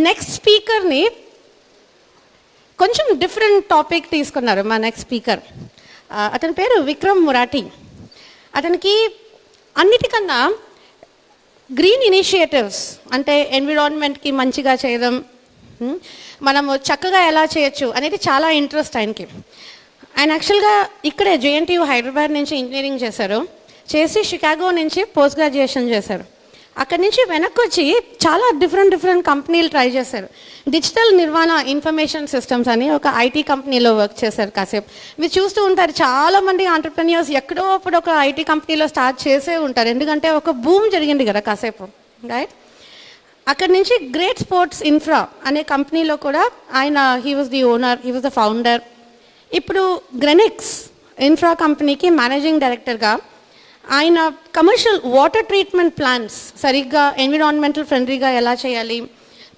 Next స్పీకర్ని కొంచెం different topic తీసుకున్నారు మా నెక్స్ట్ స్పీకర్. అతని పేరు విక్రమ్ మురాటి. అతనికి అన్నిటికన్నా గ్రీన్ ఇనిషియేటివ్స్ అంటే ఎన్విరాన్మెంట్కి మంచిగా చేయడం, మనము చక్కగా ఎలా చేయొచ్చు అనేది చాలా ఇంట్రెస్ట్ ఆయనకి. ఆయన యాక్చువల్గా ఇక్కడే జేఎన్టీయూ హైదరాబాద్ నుంచి ఇంజనీరింగ్ చేసి షికాగో నుంచి పోస్ట్ గ్రాడ్యుయేషన్ చేశారు. అక్కడి నుంచి వెనక్కి వచ్చి చాలా డిఫరెంట్ కంపెనీలు ట్రై చేశారు. డిజిటల్ నిర్వహణ ఇన్ఫర్మేషన్ సిస్టమ్స్ అని ఒక ఐటీ కంపెనీలో వర్క్ చేశారు కాసేపు. మీరు చూస్తూ ఉంటారు చాలామంది ఆంటర్ప్రెన్యూర్స్ ఎక్కడో అప్పుడు ఒక ఐటీ కంపెనీలో స్టార్ట్ చేసే ఉంటారు, ఎందుకంటే ఒక బూమ్ జరిగింది కదా కాసేపు, రైట్? అక్కడి నుంచి గ్రేట్ స్పోర్ట్స్ ఇన్ఫ్రా అనే కంపెనీలో కూడా ఆయన he was the owner, he was the founder. ఇప్పుడు గ్రెనిక్స్ ఇన్ఫ్రా కంపెనీకి మేనేజింగ్ డైరెక్టర్గా ఆయన కమర్షియల్ వాటర్ ట్రీట్మెంట్ ప్లాంట్స్ సరిగ్గా ఎన్విరాన్మెంటల్ ఫ్రెండ్లీగా ఎలా చేయాలి,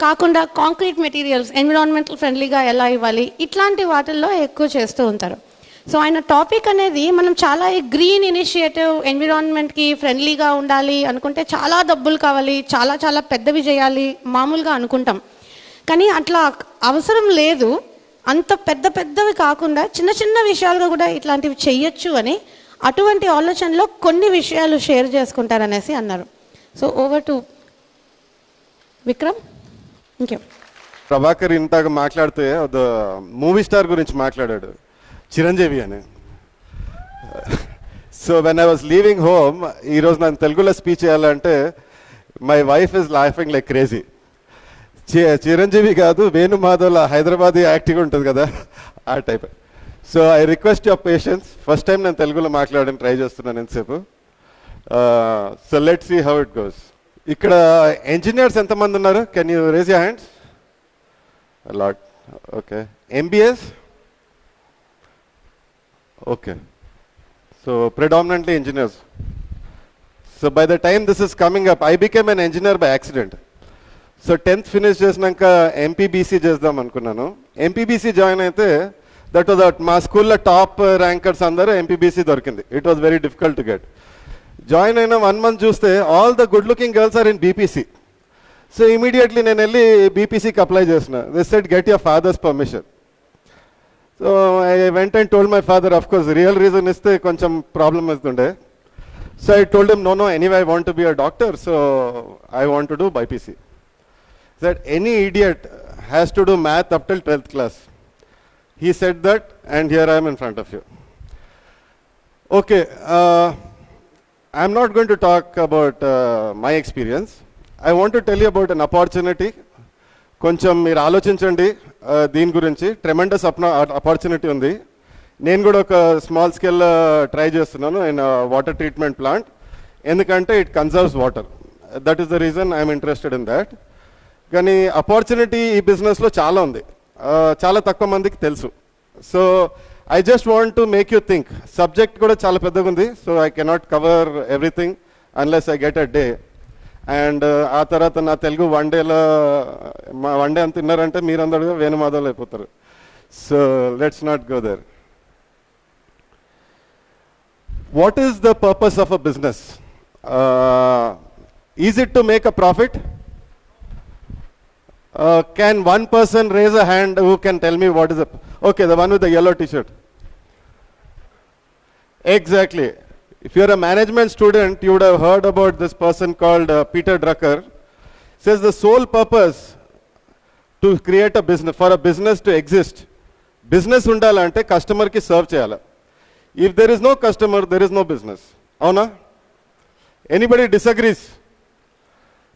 కాకుండా కాంక్రీట్ మెటీరియల్స్ ఎన్విరాన్మెంటల్ ఫ్రెండ్లీగా ఎలా ఇవ్వాలి, ఇట్లాంటి వాటిల్లో ఎక్కువ చేస్తూ ఉంటారు. సో ఆయన టాపిక్ అనేది మనం చాలా గ్రీన్ ఇనిషియేటివ్, ఎన్విరాన్మెంట్కి ఫ్రెండ్లీగా ఉండాలి అనుకుంటే చాలా డబ్బులు కావాలి, చాలా పెద్దవి చేయాలి మామూలుగా అనుకుంటాం. కానీ అట్లా అవసరం లేదు. అంత పెద్దవి కాకుండా చిన్న విషయాలుగా కూడా ఇట్లాంటివి చెయ్యొచ్చు అని అటువంటి ఆలోచనలో కొన్ని విషయాలు షేర్ చేసుకుంటారనేసి అన్నారు. So over to Vikram. ఇంకే ప్రభాకర్ ఇంతగా మాట్లాడితే మూవీ స్టార్ గురించి మాట్లాడాడు, చిరంజీవి అని. So when I was leaving home, ఈరోజు నేను తెలుగులో స్పీచ్ చేయాలంటే my wife is laughing like crazy. Chiranjeevi కాదు, వేణుమాధవ్ల హైదరాబాదీ యాక్టింగ్ ఉంటుంది కదా, ఆ type. So I request your patience. First time నేను తెలుగులో మాట్లాడడానికి ట్రై చేస్తున్నాను ఎంతసేపు. So let's see how it goes. ఇక్కడ ఇంజనీర్స్ ఎంతమంది ఉన్నారు? Can you raise your hands? Lot. Okay. MBAs? Okay. So predominantly engineers. So by the time this is coming up, I became an engineer by accident. So 10th finish చేసినాక MPBC చేద్దాం అనుకున్నాను. MPBC join అయితే that was మా స్కూల్లో top rankers అందరూ MPBC దొరికింది. It was very difficult to get. Join అయిన 1 month చూస్తే all the good looking girls are in BPC. So immediately నేను వెళ్ళి బీపీసీకి అప్లై చేసిన. They said get your father's permission. So I went and told my father. Of course real reason ఇస్తే కొంచెం problem అవుతుండే. So I told him no anyway I want to be a doctor, so I want to do BiPC. That any idiot has to do math up till 12th class. He said that, and here I am in front of you. Okay, I'm not going to talk about my experience. I want to tell you about an opportunity. కొంచెం మీరు ఆలోచించండి దీని గురించి. Tremendous opportunity ఉంది. నేను కూడా ఒక small scale try చేస్తున్నాను ఇన్ వాటర్ ట్రీట్మెంట్ ప్లాంట్, ఎందుకంటే it conserves water. That is the reason I'm interested in that. కానీ ఆపర్చునిటీ ఈ బిజినెస్లో చాలా ఉంది, చాలా తక్కువ మందికి తెలుసు. So I just want to make you think. Subject కూడా చాలా పెద్దగా ఉంది, so I cannot cover everything unless I get a day. And ఆ తర్వాత నా తెలుగు వన్ డే అంత తిన్నారంటే మీరందరూ వేణుమాధవులు అయిపోతారు. So let's not go there. What is the purpose of a business? Is it to make a profit? Can one person raise a hand who can tell me what is it? Okay, the one with the yellow t-shirt. Exactly. If you're a management student, you would have heard about this person called Peter Drucker. Says the sole purpose to create a business, for a business to exist, business undalante customer ki serve cheyala. If there is no customer, there is no business. Avuna? Anybody disagrees?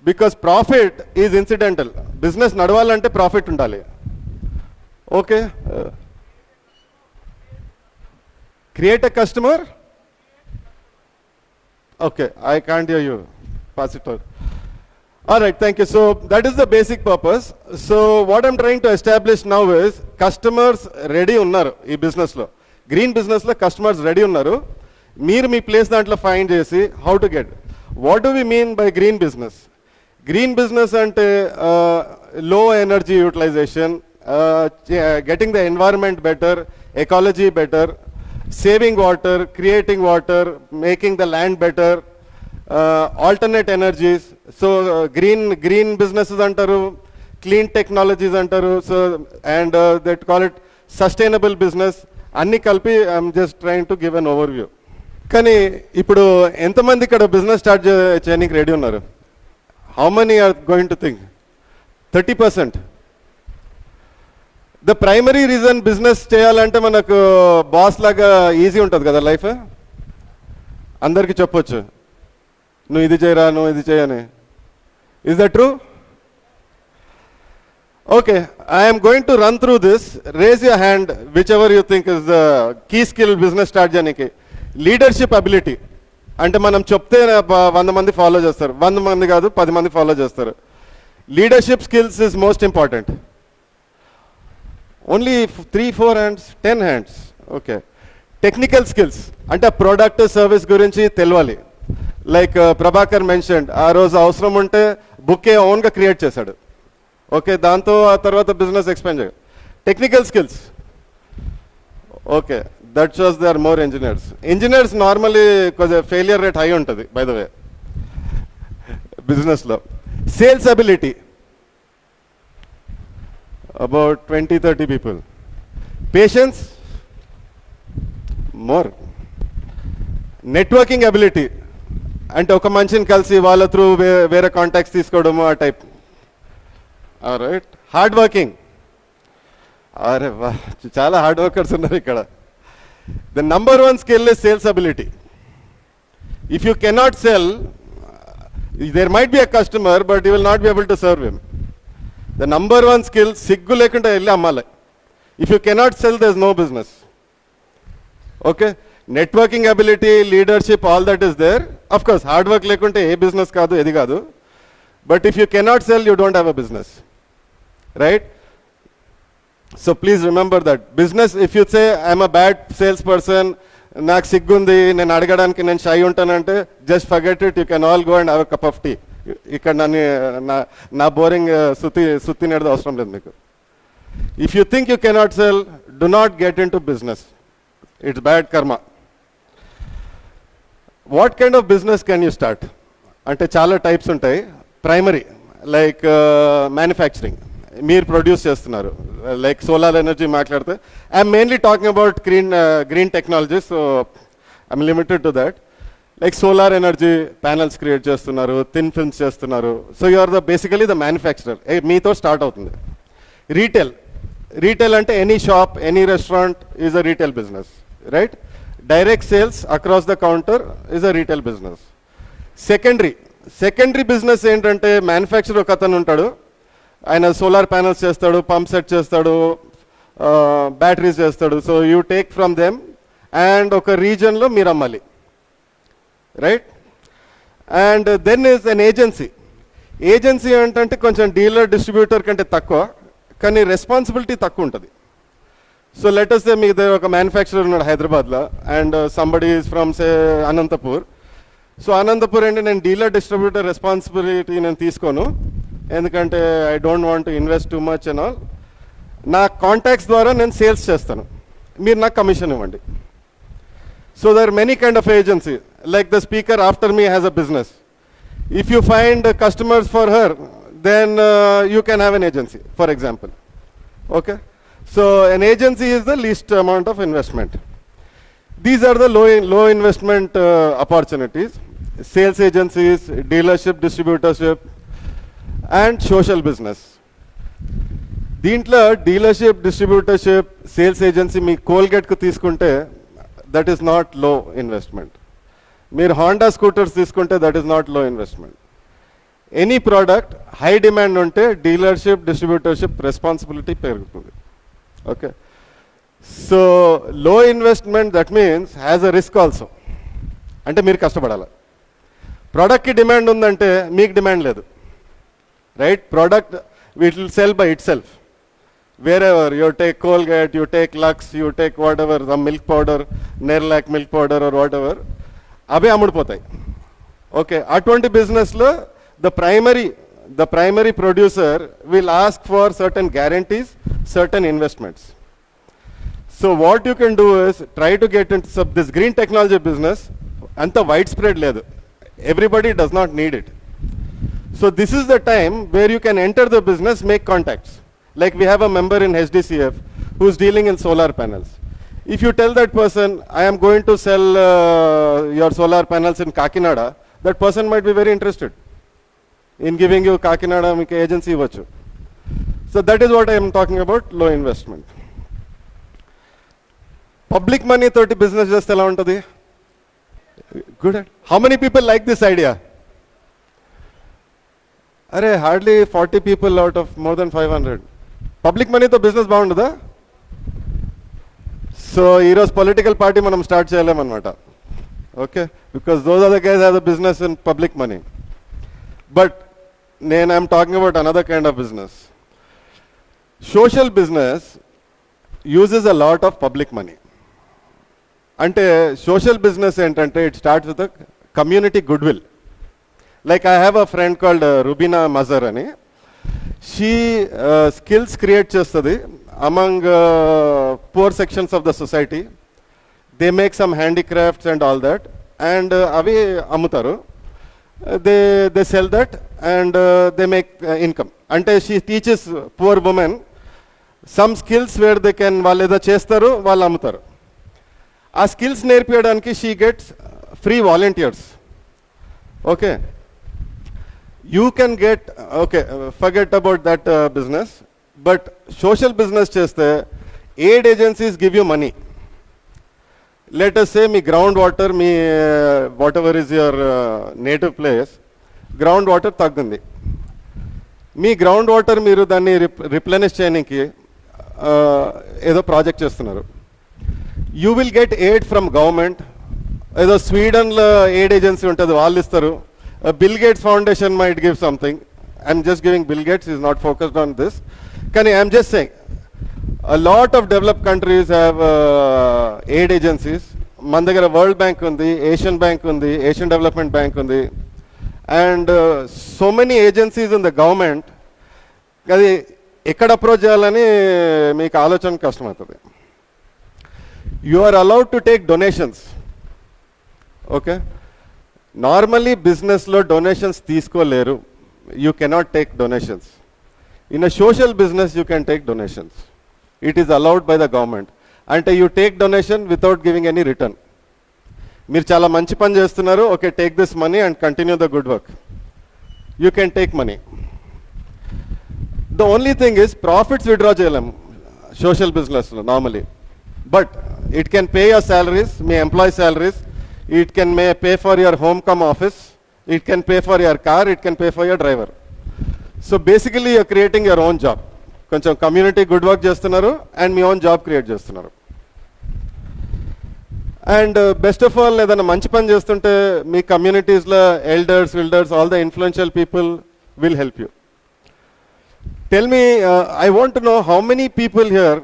Because profit is incidental. Business నడవాలంటే profit ఉండాలి. Okay, create a customer. Okay, I can't hear you. Pass it. All right, thank you. So that is the basic purpose. So what I'm trying to establish now is customers ready ఉన్నారు ఈ బిజినెస్లో. Green బిజినెస్లో customers ready ఉన్నారు. మీరు మీ place దాంట్లో find చేసి how to get. What do we mean by green business? Green business అంటే low energy utilization, getting the environment better, ecology better, saving water, creating water, making the land better, alternate energies. So green businesses antaru, clean technologies అంటారు. So and that call it sustainable business. అన్నీ కలిపి I'm just trying to give an overview. కానీ ఇప్పుడు ఎంతమంది ఇక్కడ business start చేయడానికి ready ఉన్నారు? How many are going to think? 30%. The primary reason business చేయాలంటే మనకు బాస్ లాగా ఈజీ ఉంటుంది కదా లైఫ్. అందరికీ చెప్పొచ్చు, నువ్వు ఇది చేయరా, నువ్వు ఇది చేయని. Is that true? Okay, I'm going to run through this. Raise your hand whichever you think is the key skill business start చేయడానికి. లీడర్షిప్ అబిలిటీ అంటే మనం చెప్తే 100 మంది ఫాలో చేస్తారు. 100 మంది కాదు, 10 మంది ఫాలో చేస్తారు. Leadership skills is most important. Only 3-4 hands, 10 hands. Okay, technical skills అంటే ప్రోడక్ట్ సర్వీస్ గురించి తెలియాలి. లైక్ ప్రభాకర్ మెన్షన్డ్, ఆ రోజు అవసరం ఉంటే బుక్కే ఓన్గా క్రియేట్ చేశాడు. ఓకే, దాంతో ఆ తర్వాత బిజినెస్ ఎక్స్పాండ్ చేయాలి. Technical skills. Okay, that shows they are more engineers. Engineers normally కొంచెం ఫెయిలియర్ రేట్ హై ఉంటుంది బై ద వే బిజినెస్లో. Sales ability about 20-30 people. Patience more. Networking ability అంటే ఒక మనిషిని కలిసి వాళ్ళ త్రూ వేరే కాంటాక్ట్స్ తీసుకోవడము, ఆ టైప్. రైట్. Hard working. అరే వా, చాలా హార్డ్ వర్కర్స్ ఉన్నారు ఇక్కడ. The number 1 skill is sales ability. If you cannot sell, there might be a customer but you will not be able to serve him. The number 1 skill సిగ్గు లేకుండా వెళ్ళి అమ్మాలి. If you cannot sell, there is no business. Okay, networking ability, leadership, all that is there. Of course hard work లేకుంటే ఏ business కాదు, ఏది కాదు. But if you cannot sell, you don't have a business. Right? So please remember that. Business, if you say I'm a bad sales person, నాకు సిగ్గుంది, నేను అడగడానికి నేను షై ఉంటానంటే, just forget it. You can all go and have a cup of tea. ఇక్కడ నా boring సుత్తి నేడది అవసరం లేదు మీకు. If you think you cannot sell, do not get into business. It's bad karma. What kind of business can you start అంటే చాలా types ఉంటాయి. ప్రైమరీ లైక్ మ్యానుఫ్యాక్చరింగ్, మీరు ప్రొడ్యూస్ చేస్తున్నారు. లైక్ సోలార్ ఎనర్జీ మాట్లాడితే I'm mainly talking about green technologies. So I'm limited to that. Like solar energy panels create చేస్తున్నారు, thin films చేస్తున్నారు. So you are the basically the manufacturer. మీతో start అవుతుంది. Retail. Retail అంటే any shop, any restaurant is a retail business. Right? Direct sales across the counter is a retail business. Secondary business ఏంటంటే manufacturer ఒక అతను ఉంటాడు, ఆయన solar panels చేస్తాడు, pump set చేస్తాడు, బ్యాటరీస్ చేస్తాడు. So you take from them and ఒక రీజన్లో మీరు అమ్మాలి. Right? And then is an agency. Agency ఏంటంటే కొంచెం డీలర్ డిస్ట్రిబ్యూటర్ కంటే తక్కువ, కానీ రెస్పాన్సిబిలిటీ తక్కువ ఉంటుంది. సో లెటస్ మీ దగ్గర ఒక మ్యానుఫ్యాక్చరర్ ఉన్నాడు హైదరాబాద్లో and somebody is from say Anantapur. So Anantapur అంటే నేను డీలర్ డిస్ట్రిబ్యూటర్ రెస్పాన్సిబిలిటీ నేను తీసుకోను, ఎందుకంటే I don't want to invest too much and all. నా కాంటాక్ట్స్ ద్వారా నేను సేల్స్ చేస్తాను, మీరు నాకు కమిషన్ ఇవ్వండి. So there many kind of agency. Like the speaker after me has a business. If you find customers for her, then you can have an agency, for example. Okay? So an agency is the least amount of investment. These are the low investment opportunities. Sales agencies, dealership, distributorship, and social business. దీంట్లో dealership, distributorship, sales agency మీ కోల్గేట్కు తీసుకుంటే that is not low investment. మీరు Honda scooters తీసుకుంటే that is not low investment. Any product high demand ఉంటే dealership, distributorship responsibility పెరుగుతుంది. Okay? So low investment that means has a risk also. అంటే మీరు కష్టపడాలి. ప్రోడక్ట్కి డిమాండ్ ఉందంటే మీకు డిమాండ్ లేదు. Right? Product with will sell by itself. wherever you take Colgate, you take Lux, you take whatever, the milk powder, Nerlac milk powder or whatever, అవే అమ్ముడుపోతాయి. Okay? అటువంటి బిజినెస్లో the primary producer will ask for certain guarantees, certain investments. So what you can do is try to get into this green technology business. Anta widespread ledu, everybody does not need it. So this is the time where you can enter the business, make contacts. Like we have a member in HDCF who's dealing in solar panels. If you tell that person, I am going to sell your solar panels in Kakinada, that person might be very interested in giving you Kakinada agency vachu. So that is what I am talking about, low investment. Public money 30 business just ela untadi. Good. How many people like this idea? Arey, hardly 40 people out of more than 500. Public money to business బాగుండదా? So ఈరోజు political party మనం start చేయలేమన్నమాట. Okay, because those are the guys have the business in public money. But నేను I'm talking about another kind of business. Social business uses a lot of public money. అంటే social business ఏంటంటే it starts with community good will. Like I have a friend called Rubina Mazar ani. She skills create chestadi among poor sections of the society. They make some handicrafts and all that, and avi amutaru. They sell that and they make income. Ante she teaches poor women some skills where they can వాళ్ళు ఏదో చేస్తారు, వాళ్ళు అమ్ముతారు. ఆ skills నేర్పించడానికి she gets free volunteers. Okay. You can get, okay, forget about that business, but social business cheste, aid agencies give you money. Let us say me groundwater, me whatever is your native place, groundwater taggandi. Me groundwater మీరు దాన్ని replenish చేయడానికి ఏదో project చేస్తున్నారు. You will get aid from government. ఏదో స్వీడన్లో aid agency ఉంటుంది, వాళ్ళు ఇస్తారు. Bill Gates Foundation might give something. I'm just giving Bill Gates, he's not focused on this. I'm just saying, a lot of developed countries have aid agencies. Mandagara World Bank undi, Asian Bank undi, Asian Development Bank undi. And so many agencies in the government, అది ఎక్కడ approach చేయాలని మీకు ఆలోచన కష్టమవుతుంది. You are allowed to take donations. Okay? Normally బిజినెస్లో donations తీసుకోలేరు. You cannot take donations. In a social business you can take donations. It is allowed by the government. అంటే you take donation without giving any return. మీరు చాలా మంచి పని చేస్తున్నారు, okay, take this money and continue the good work. You can take money. The only thing is profits withdraw చేయలేం social business normally. But it can pay your salaries, me employee salaries. It can pay for your home come office, it can pay for your car, it can pay for your driver. So basically you're creating your own job. కొంచెం community good work చేస్తున్నారు and మీ own job create చేస్తున్నారు. And best of all ఏదైనా మంచి పని చేస్తుంటే మీ కమ్యూనిటీస్లో elders builders all the influential people will help you. Tell me, I want to know how many people here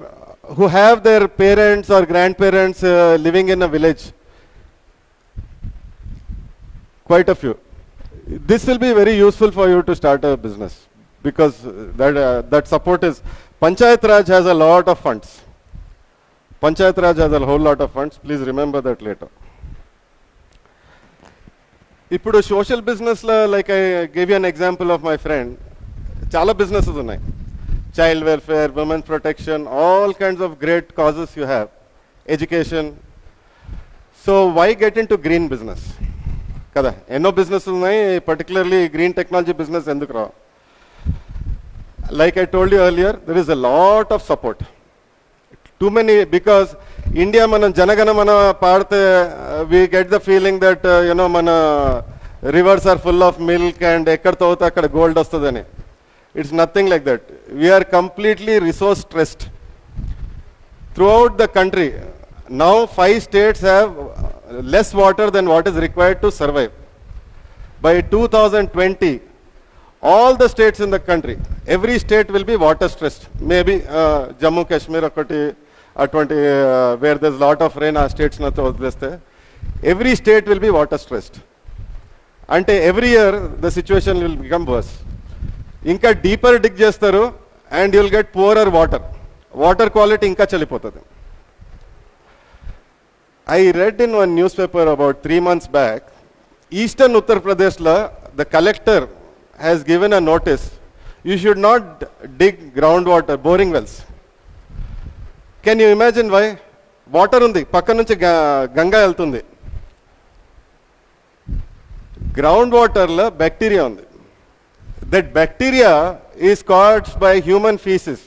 who have their parents or grandparents living in a village. Quite a few. This will be very useful for you to start a business because that support is, Panchayat Raj has a lot of funds. Panchayat Raj has a whole lot of funds. Please remember that later. Ippudu social business la, like I gave you an example of my friend, chala businesses unnai. Child welfare, women protection, all kinds of great causes you have. Education. So why get into green business? కదా ఎన్నో business ఉన్నాయి, particularly green technology business ఎందుకు రా? Like I told you earlier, there is a lot of support. Too many, because India మనం జనగణమన పాడితే we get the feeling that you know మన rivers are full of milk and ఎక్కడ తవ్వుతా అక్కడ gold వస్తుందని. It's nothing like that. We're completely resource stressed throughout the country. Now 5 states have less water than what is required to survive. By 2020, all the states in the country, every state will be water stressed. Maybe Jammu Kashmir okati atvanti where there's lot of rain, states na thodleste. Every state will be water stressed. Ante every year the situation will become worse. Inka deeper dig chestaru and you'll get poorer water. Water quality inka chalipotadi. I read in one newspaper about 3 months back, Eastern Uttar Pradesh la, the collector has given a notice. You should not dig groundwater, boring wells. Can you imagine why? Water undi, pakka nunchi Ganga veltundi. Groundwater la bacteria undi. That bacteria is caused by human feces.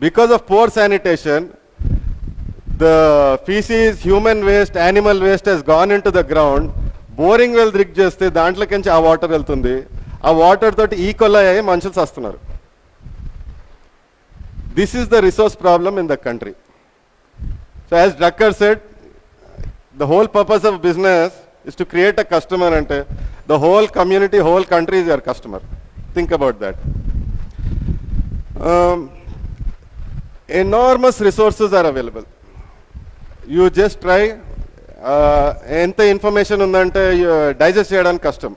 Because of poor sanitation, the feces, human waste, animal waste has gone into the ground. Boring well rig cheste dantlokinchi aa water veltundi. Aa water toti E. coli ayi manusulu sastunaru. This is the resource problem in the country. So as Drucker said, the whole purpose of business is to create a customer, and the whole community, whole country is your customer. Think about that. Enormous resources are available. You just try. Enta information undante digest cheyadaniki kashtam.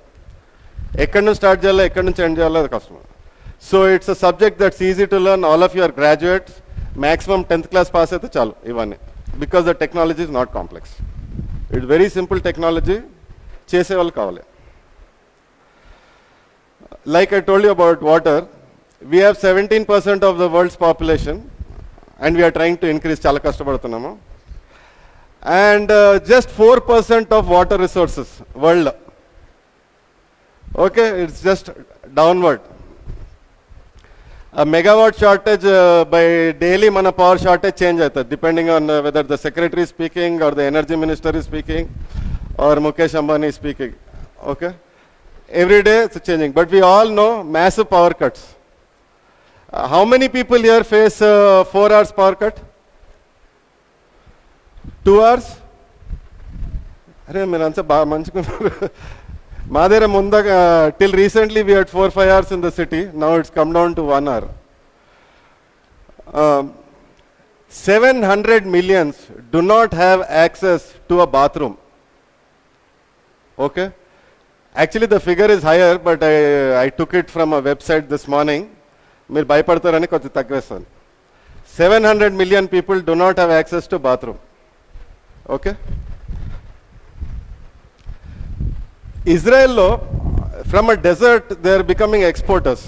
Ekkadi nunchi start cheyalo, ekkadi nunchi end cheyalo adi kashtam. So it's a subject that's easy to learn. All of you are graduates. Maximum 10th class pass అయితే చాలు ఇవన్నీ. Because the technology is not complex. It's very simple technology. చేసే వాళ్ళు కావాలి. Like I told you about water, we have 17% of the world's population and we are trying to increase. చాలా కష్టపడుతున్నాము. And just 4% of water resources world. Okay, it's just downward. A megawatt shortage by daily mana power shortage change aita, depending on whether the secretary is speaking or the energy minister is speaking or Mukesh Ambani is speaking. Okay, every day it's changing, but we all know massive power cuts. How many people here face 4 hours power cut? 2 hours? Arey meer anta ba manchukunnaru. మా దగ్గర ముందుగా till recently we had 4-5 hours in the city. Now it's come down to 1 hour. 700 millions do not have access to a bathroom. Okay, actually the figure is higher, but I took it from a website this morning. మీరు భయపడతారని కొంచెం తగ్గిస్తాను. 700 million people do not have access to bathroom. Okay, Israel, from a desert, they are becoming exporters.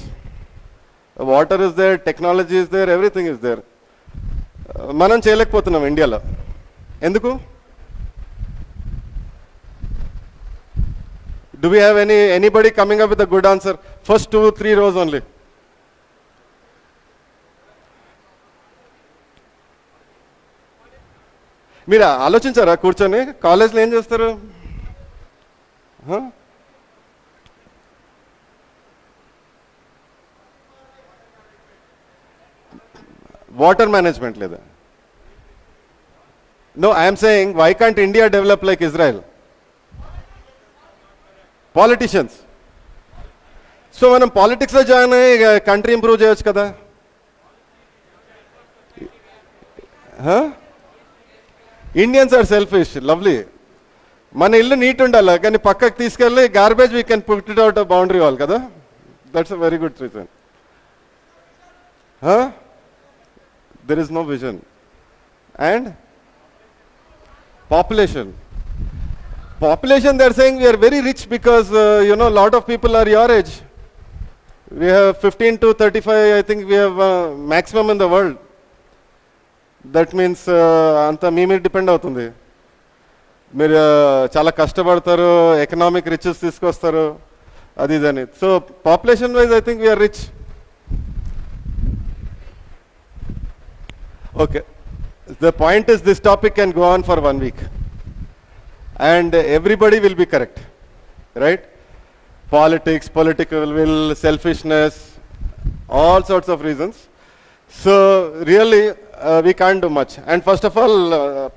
Water is there, technology is there, everything is there. మనం చేయలేకపోతున్నాం ఇండియాలో. ఎందుకు? Do we have anybody coming up with a good answer? First 2-3 rows only. మీరు ఆలోచించారా కూర్చొని? కాలేజ్లో ఏం చేస్తారు? Water management leda. No, I am saying, why can't India develop like Israel? Politicians. So మనం పాలిటిక్స్ లో జాయిన్ అయ్యి కంట్రీ ఇంప్రూవ్ చేయొచ్చు కదా. Indians are selfish. లవ్లీ. మన ఇల్లు నీట్ ఉండాలి, కానీ పక్కకు తీసుకెళ్ళి garbage we can put it out boundary wall కదా. That's a very good reason. There is no vision. And population, they are saying we are very rich because lot of people are your age. We have 15 to 35, I think we have maximum in the world. That means anta mee meer depend avutundi. మీరు చాలా కష్టపడతారు, economic riches తీసుకొస్తారు, అది ఇదని. So population wise I think we are rich. Okay, the point is this topic can go on for 1 week and everybody will be correct, right? Politics, political will, selfishness, all sorts of reasons. So really we can't do much. And first of all,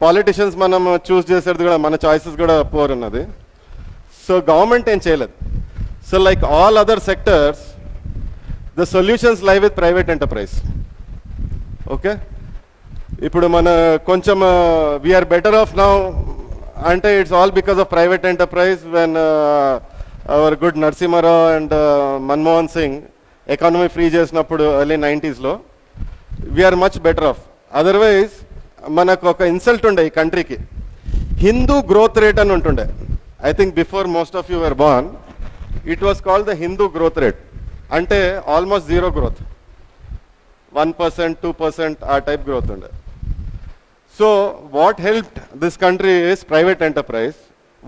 politicians మనం చూస్ చేసేది కూడా, మన choices కూడా pour ఉన్నది. So government ఏం చేయలేదు. So like all other sectors, the solutions lie with private enterprise. Okay, ఇప్పుడు మన కొంచెం వీఆర్ బెటర్ ఆఫ్ నౌ అంటే it's all because of private enterprise. When our good Narasimha Rao and Manmohan Singh economy free చేసినప్పుడు early 90s we're much better off. Otherwise మనకు ఒక insult ఉండే ఈ కంట్రీకి, హిందూ గ్రోత్ రేట్ అని ఉంటుండే. I think before most of you were born. It was called the Hindu growth rate. Ante almost zero growth. 1%, 2% ఆ type growth ఉండే. So what helped this country is private enterprise.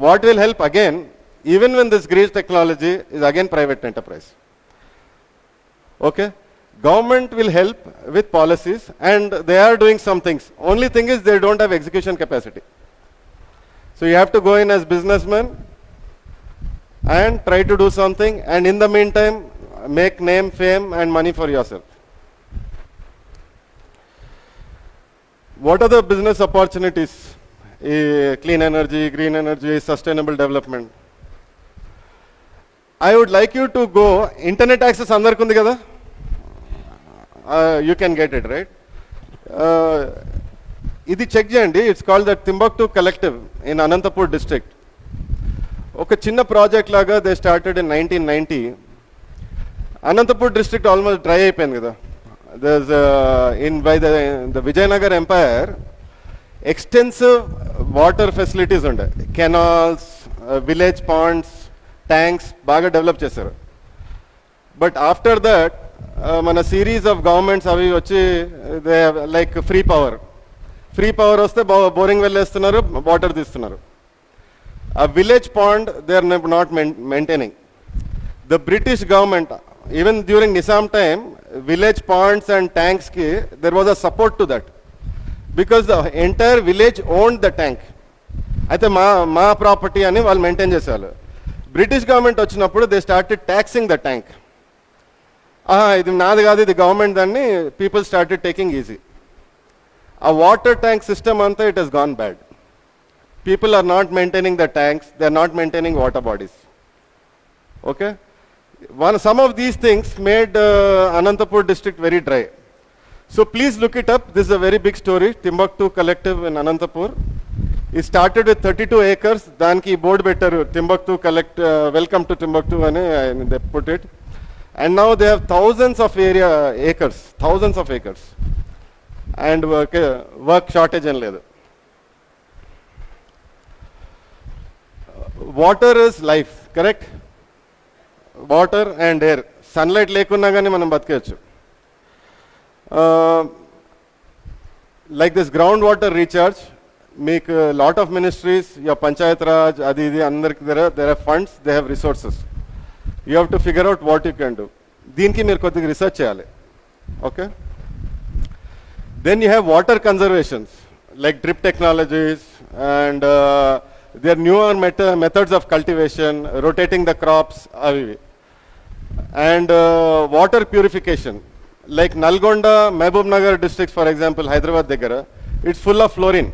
What will help again, even when this green technology is again private enterprise. Okay? Government will help with policies and they are doing some things. Only thing is they don't have execution capacity. So you have to go in as businessman and try to do something, and in the meantime make name, fame and money for yourself. What are the business opportunities? Clean energy, green energy, sustainable development. I would like you to go, internet access andarku undi kada? You can get it, right? Idi check cheyandi. It's called the Timbuktu Collective in Anantapur district. ఒక చిన్న project లాగా they started in 1990. Anantapur district almost dry అయిపోయింది కదా. There's in by the Vijayanagar empire extensive water facilities ఉండే, canals, village ponds, tanks బాగా develop చేశారు. But after that మన series of governments అవి వచ్చి దే లైక్ ఫ్రీ పవర్ వస్తే బోరింగ్ వెళ్ళేస్తున్నారు, వాటర్ తీస్తున్నారు. A village pond they are not maintaining. The British government, even during Nizam time, village ponds and tanks there was a support to that, because the entire village owned the tank. అయితే మా property అని వాళ్ళు maintain చేసేవాళ్ళు. British government వచ్చినప్పుడు they started taxing the tank. ఇది నాది కాదు, ఇది గవర్నమెంట్ దాన్ని పీపుల్ స్టార్టెడ్ టేకింగ్ ఈజీ. ఆ వాటర్ ట్యాంక్ సిస్టమ్ అంతా it has gone bad. People are not maintaining the tanks, they are not maintaining water bodies. Okay? Some of these things made Anantapur district very dry. So please look it up. This is a very big story. Timbuktu Collective in Anantapur. It started with 32 acres. Danki board better Timbuktu welcome to Timbuktu and they put it. And now they have thousands of acres. And work shortage and leather. Water is life, correct? Water and air. Sunlight లేకున్నా కానీ మనం బతికేయచ్చు. Like this groundwater recharge, make a lot of ministries, your Panchayat Raj, adi idi andarki there are funds, they have resources. You have to figure out what you can do. దీనికి మీరు కొద్దిగా research చేయాలి. Okay? Then you have water conservations, like drip technologies and there are newer methods of cultivation, rotating the crops, and water purification. Like Nalgonda, Mehboob Nagar districts, for example, Hyderabad Degara, it's full of fluorine.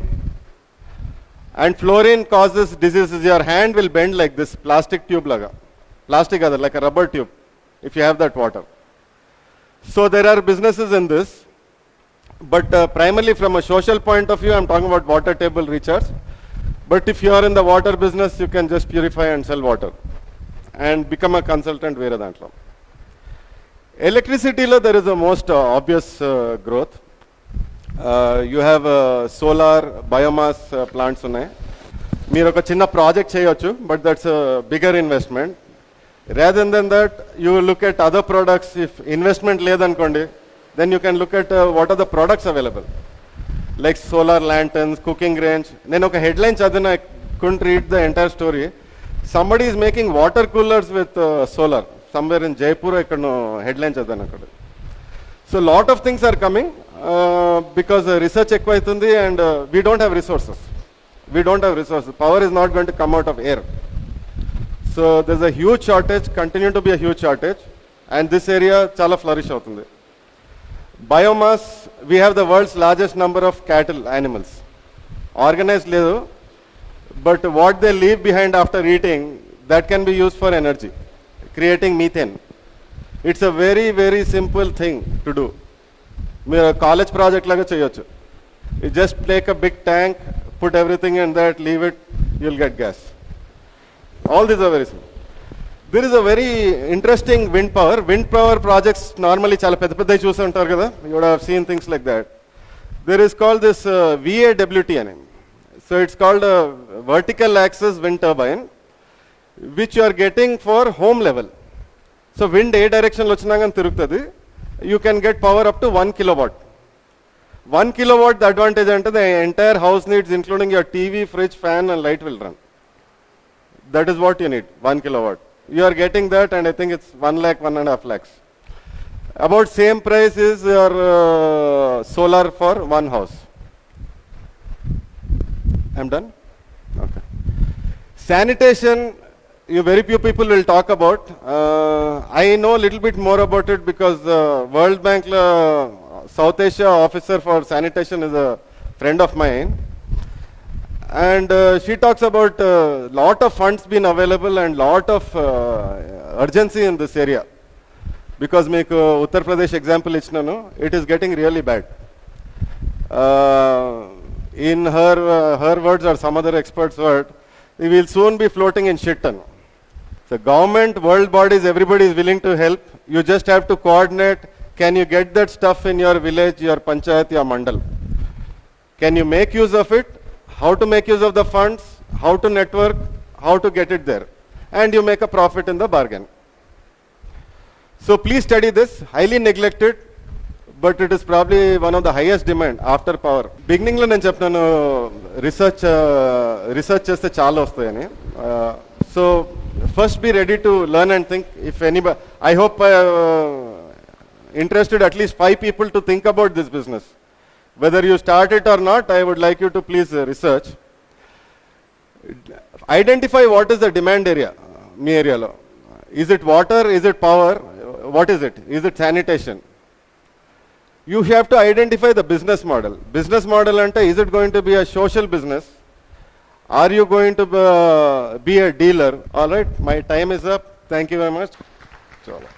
And fluorine causes diseases. Your hand will bend like this, plastic tube laga. Plastic other, like a rubber tube, if you have that water. So there are businesses in this. But primarily from a social point of view, I'm talking about water table recharge. But if you are in the water business, you can just purify and sell water and become a consultant వేరే దాంట్లో. Electricity there is a most obvious growth. You have solar, biomass plants ఉన్నాయి. మీరు ఒక చిన్న project చేయొచ్చు, but that's a bigger investment. Rather than that, you look at other products. If investment లేదనుకోండి, then you can look at what are the products available. Like solar lanterns, cooking range. Then okay, headline chadina, I couldn't read the entire story. Somebody is making water coolers with solar somewhere in Jaipur. I couldn't headline chadina. So lot of things are coming because research ekvaitundi and we don't have resources. Power is not going to come out of air. So there's a huge shortage, continue to be a huge shortage, and this area chala flourish avutundi. Biomass, we have the world's largest number of cattle, animals. Organized ledu, but what they leave behind after eating, that can be used for energy, creating methane. It's a very, very simple thing to do. Mere college project laga cheyochu. You just take a big tank, put everything in that, leave it, you'll get gas. All these are very simple. There is a very interesting wind power projects normally chala pedda pedda chusa untaru kada, you would have seen things like that. There is called this VAWT ani. So it's called a vertical axis wind turbine. which you are getting for home level. So wind ఏ డైరెక్షన్లో వచ్చినా కానీ తిరుగుతుంది. You can get power up to 1 kilowatt. 1 kilowatt, the advantage అంటే the entire house needs, including your TV, fridge, fan and light will run. That is what you need, 1 kilowatt. You are getting that, and I think it's 1 lakh, 1.5 lakhs. About same price is your solar for one house. I'm done? Okay. Sanitation, you very few people will talk about. I know a little bit more about it because World Bank South Asia officer for sanitation is a friend of mine. And she talks about lot of funds being available and lot of urgency in this area. Because meeku Uttar Pradesh example ichhnanu, it is getting really bad. In her words or some other experts' word, we will soon be floating in shit ton. So government, world bodies, everybody is willing to help. You just have to coordinate. Can you get that stuff in your village, your panchayat, your mandal? Can you make use of it? How to make use of the funds? How to network? How to get it there? And you make a profit in the bargain. So please study this, highly neglected, but it is probably one of the highest demand after power. Beginning lo nenu cheppanu research cheste chaala vastayani. So first be ready to learn and think. If anybody, I hope interested at least 5 people to think about this business. Whether you start it or not, I would like you to please research. Identify what is the demand area, మీ ఏరియాలో. Is it water? Is it power? What is it? Is it sanitation? You have to identify the business model. Business model ante, is it going to be a social business? Are you going to be a dealer? All right, my time is up. Thank you very much. Chala.